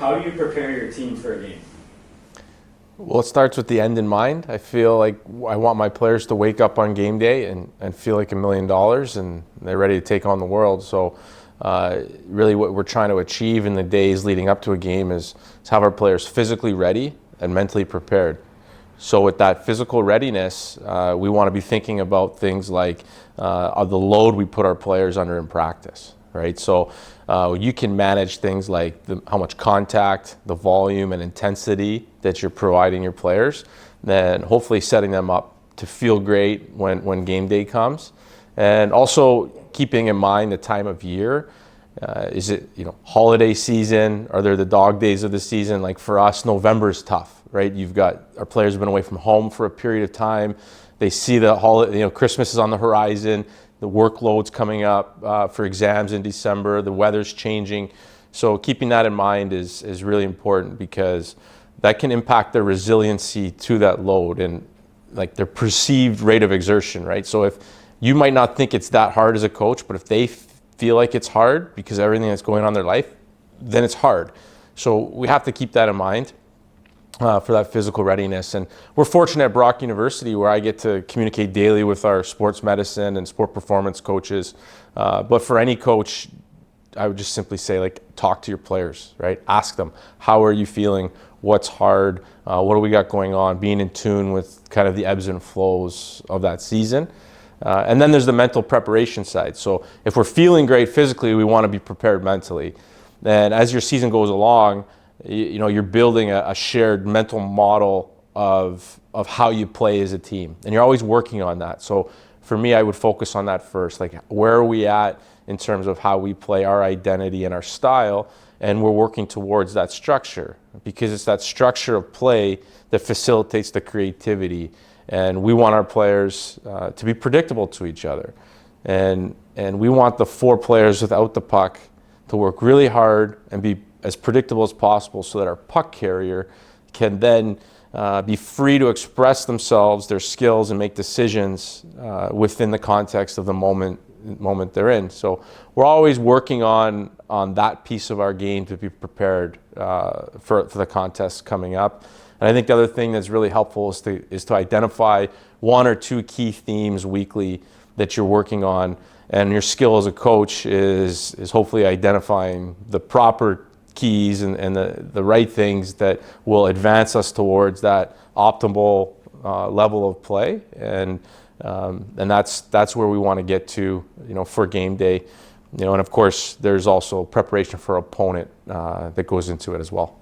How do you prepare your team for a game? Well, it starts with the end in mind. I feel like I want my players to wake up on game day and feel like $1,000,000 and they're ready to take on the world. So really what we're trying to achieve in the days leading up to a game is have our players physically ready and mentally prepared. So with that physical readiness, we want to be thinking about things like the load we put our players under in practice, right? So you can manage things like how much contact, the volume and intensity that you're providing your players, then hopefully setting them up to feel great when game day comes. And also keeping in mind the time of year. Is it holiday season? Are there the dog days of the season? Like for us, November is tough, right? You've got our players have been away from home for a period of time. They see the holiday, Christmas is on the horizon. The workload's coming up for exams in December. The weather's changing. So keeping that in mind is really important because that can impact their resiliency to that load and like their perceived rate of exertion, right? So if you might not think it's that hard as a coach, but if they feel like it's hard because of everything that's going on in their life, then it's hard. So we have to keep that in mind for that physical readiness. And we're fortunate at Brock University where I get to communicate daily with our sports medicine and sport performance coaches. But for any coach, I would just simply say, talk to your players, right? Ask them, how are you feeling? What's hard? What do we got going on? Being in tune with kind of the ebbs and flows of that season. And then there's the mental preparation side. So if we're feeling great physically, we want to be prepared mentally. And as your season goes along, you're building a shared mental model of how you play as a team. And you're always working on that. So for me, I would focus on that first. Like, where are we at in terms of how we play, our identity and our style? And we're working towards that structure because it's that structure of play that facilitates the creativity. And we want our players to be predictable to each other. And we want the four players without the puck to work really hard and be as predictable as possible so that our puck carrier can then be free to express themselves, their skills, and make decisions within the context of the moment they're in. So we're always working on that piece of our game to be prepared for the contest coming up. And I think the other thing that's really helpful is to identify one or two key themes weekly that you're working on. And your skill as a coach is hopefully identifying the proper keys and the right things that will advance us towards that optimal level of play. And that's where we want to get to, for game day. And of course, there's also preparation for opponent that goes into it as well.